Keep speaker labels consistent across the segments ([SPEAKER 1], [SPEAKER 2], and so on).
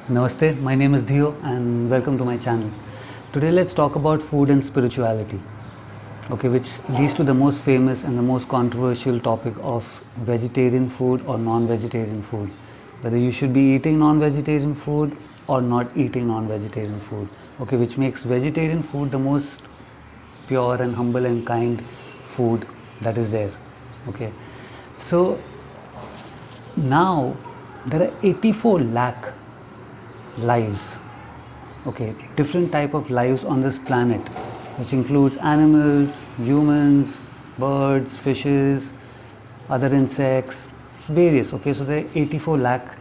[SPEAKER 1] Namaste, my name is Dio and welcome to my channel. Today let's talk about food and spirituality, which leads to the most famous and the most controversial topic of vegetarian food or non-vegetarian food. Whether you should be eating non-vegetarian food or not eating non-vegetarian food, which makes vegetarian food the most pure and humble and kind food that is there. So now there are 84 lakh lives, different type of lives on this planet, which includes animals, humans, birds, fishes, other insects, various. So there are 84 lakh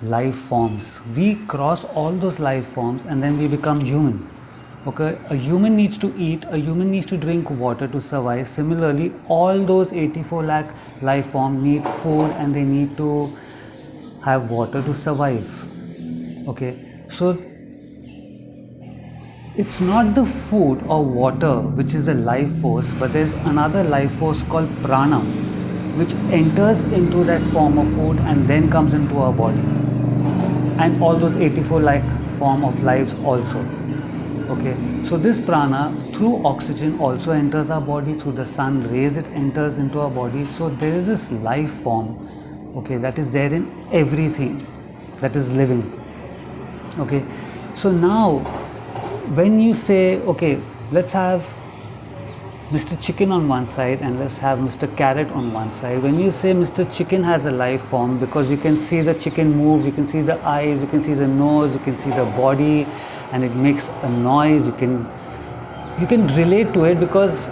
[SPEAKER 1] life forms. We cross all those life forms and then we become human. A human needs to eat, a human needs to drink water to survive. Similarly, all those 84 lakh life forms need food and they need to have water to survive. So it's not the food or water which is the life force, but there's another life force called prana, which enters into that form of food and then comes into our body, and all those 84 lakh form of lives also. So this prana through oxygen also enters our body, through the sun rays it enters into our body. So there is this life form, that is there in everything that is living. So now when you say, let's have Mr. Chicken on one side and let's have Mr. Carrot on one side. When you say Mr. Chicken has a life form, because you can see the chicken move, you can see the eyes, you can see the nose, you can see the body, and it makes a noise. You can relate to it because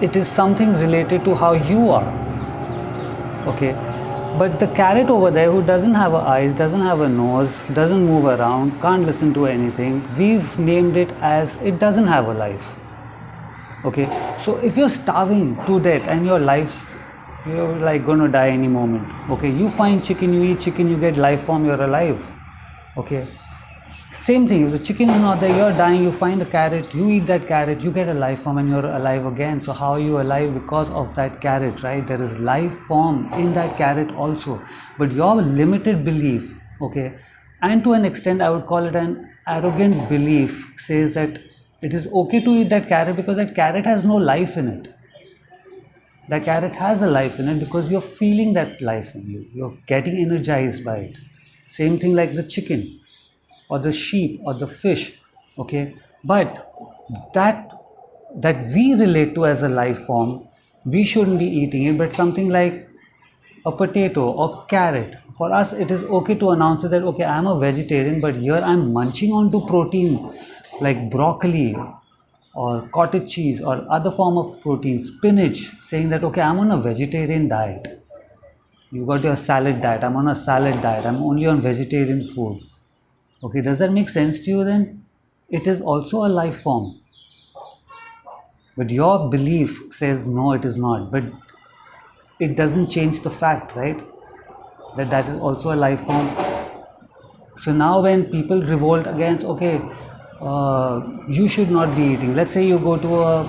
[SPEAKER 1] it is something related to how you are. But the carrot over there, who doesn't have eyes, doesn't have a nose, doesn't move around, can't listen to anything, we've named it as it doesn't have a life. So if you're starving to death and you're like going to die any moment, you find chicken, you eat chicken, you get life form, you're alive. Same thing, if the chicken is not there, you're dying, you find a carrot, you eat that carrot, you get a life form and you're alive again. So how are you alive? Because of that carrot, right? There is life form in that carrot also. But your limited belief, and to an extent I would call it an arrogant belief, says that it is okay to eat that carrot because that carrot has no life in it. That carrot has a life in it because you're feeling that life in you. You're getting energized by it. Same thing like the chicken or the sheep or the fish, but that we relate to as a life form, we shouldn't be eating it. But something like a potato or carrot, for us it is okay to announce that I'm a vegetarian, but here I'm munching onto protein like broccoli or cottage cheese or other form of protein, spinach, saying that I'm on a vegetarian diet. You got your salad diet, I'm on a salad diet, I'm only on vegetarian food. Does that make sense to you then? It is also a life form. But your belief says no, it is not. But it doesn't change the fact, right? That is also a life form. So now when people revolt against, you should not be eating. Let's say you go to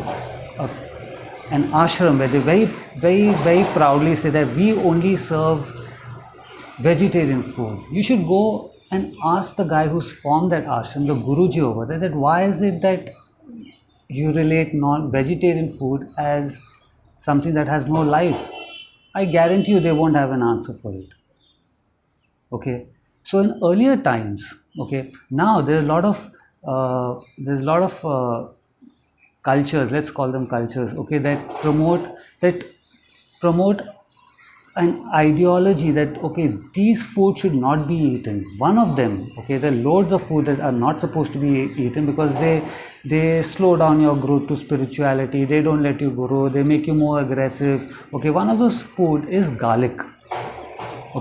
[SPEAKER 1] an ashram where they very, very, very proudly say that we only serve vegetarian food. You should go and ask the guy who's formed that ashram, the Guruji over there, that why is it that you relate non-vegetarian food as something that has no life? I guarantee you they won't have an answer for it. So in earlier times, now there's a lot of cultures, let's call them cultures, that promote an ideology that these foods should not be eaten. One of them, there are loads of food that are not supposed to be eaten because they slow down your growth to spirituality, they don't let you grow, they make you more aggressive. One of those food is garlic.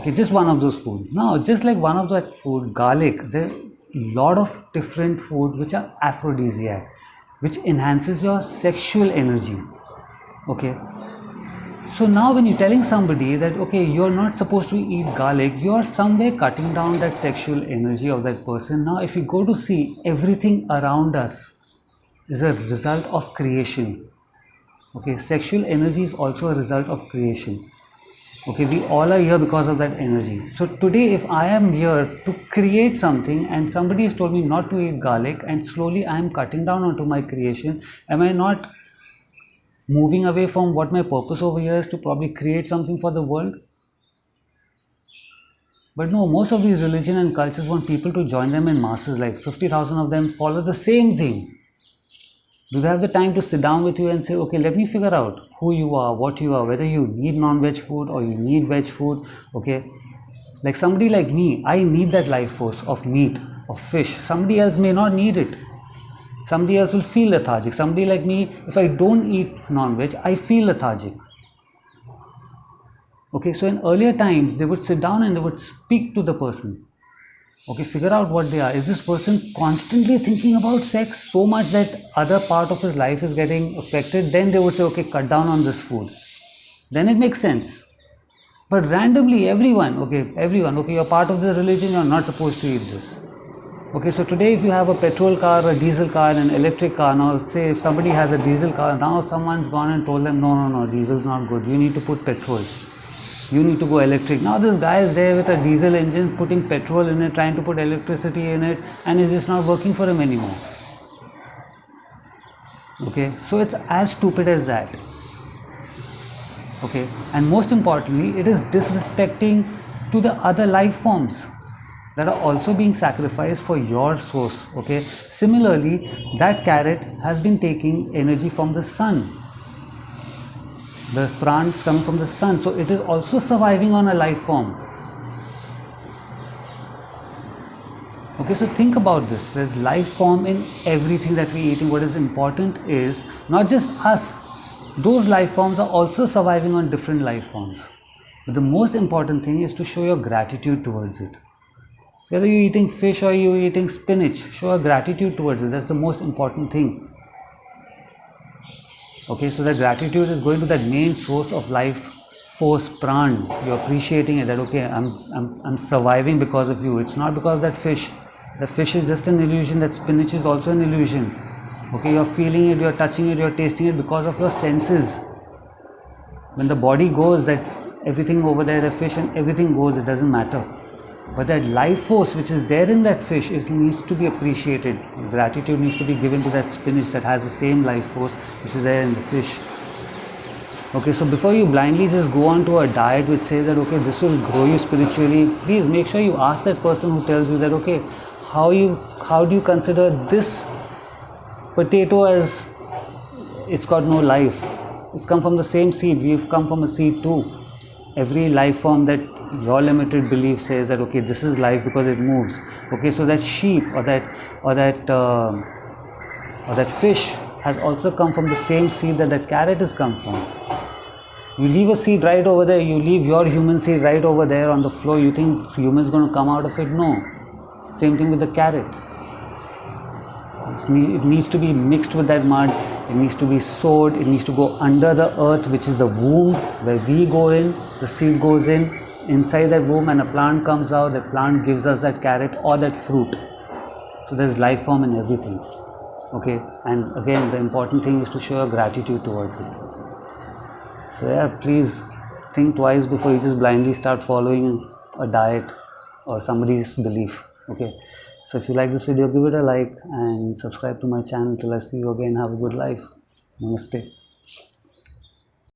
[SPEAKER 1] Just one of those food. Now just like one of that food, garlic, there are a lot of different food which are aphrodisiac, which enhances your sexual energy. So now when you're telling somebody that you're not supposed to eat garlic, you're somewhere cutting down that sexual energy of that person. Now if you go to see, everything around us is a result of creation. Sexual energy is also a result of creation. Okay, we all are here because of that energy. So today, if I am here to create something and somebody has told me not to eat garlic, and slowly I am cutting down onto my creation, am I not moving away from what my purpose over here is, to probably create something for the world? But no, most of these religion and cultures want people to join them in masses, like 50,000 of them follow the same thing. Do they have the time to sit down with you and say, okay, let me figure out who you are, what you are, whether you need non-veg food or you need veg food? Okay, like somebody like me, I need that life force of meat, of fish. Somebody else may not need it. Somebody else will feel lethargic. Somebody like me, if I don't eat non-veg, I feel lethargic. Okay, so in earlier times, they would sit down and they would speak to the person. Okay, figure out what they are. Is this person constantly thinking about sex so much that other part of his life is getting affected? Then they would say, okay, cut down on this food. Then it makes sense. But randomly, everyone, okay, you're part of the religion, you're not supposed to eat this. Okay, so today if you have a petrol car, a diesel car, and an electric car, now say if somebody has a diesel car, now someone's gone and told them, no, diesel's not good, you need to put petrol. You need to go electric. Now this guy is there with a diesel engine, putting petrol in it, trying to put electricity in it, and it's just not working for him anymore. Okay, so it's as stupid as that. Okay, and most importantly, it is disrespecting to the other life forms that are also being sacrificed for your source. Okay, similarly, that carrot has been taking energy from the sun. The prans coming from the sun, so it is also surviving on a life form. Okay, so think about this. There's life form in everything that we're eating. What is important is not just us. Those life forms are also surviving on different life forms. But the most important thing is to show your gratitude towards it. Whether you're eating fish or you're eating spinach, show a gratitude towards it. That's the most important thing. Okay, so that gratitude is going to that main source of life force, pran. You're appreciating it, that okay, I'm surviving because of you. It's not because that fish is just an illusion. That spinach is also an illusion. Okay, you're feeling it, you're touching it, you're tasting it because of your senses. When the body goes, that everything over there, the fish and everything goes, it doesn't matter. But that life force which is there in that fish, it needs to be appreciated. Gratitude needs to be given to that spinach that has the same life force which is there in the fish. Okay, so before you blindly just go on to a diet which says that okay, this will grow you spiritually, please make sure you ask that person who tells you that okay, how do you consider this potato as it's got no life? It's come from the same seed. We've come from a seed too. Every life form that your limited belief says that okay, this is life because it moves. Okay, so that sheep or that fish has also come from the same seed that carrot has come from. You leave a seed right over there, you leave your human seed right over there on the floor, you think human's going to come out of it? No. Same thing with the carrot. It needs to be mixed with that mud, it needs to be sowed, it needs to go under the earth, which is the womb where we go in, the seed goes in, inside that womb, and a plant comes out. That plant gives us that carrot or that fruit. So there's life form in everything. Okay, and again, the important thing is to show your gratitude towards it. So yeah, please think twice before you just blindly start following a diet or somebody's belief. Okay, so if you like this video, give it a like and subscribe to my channel. Till I see you again, have a good life. Namaste.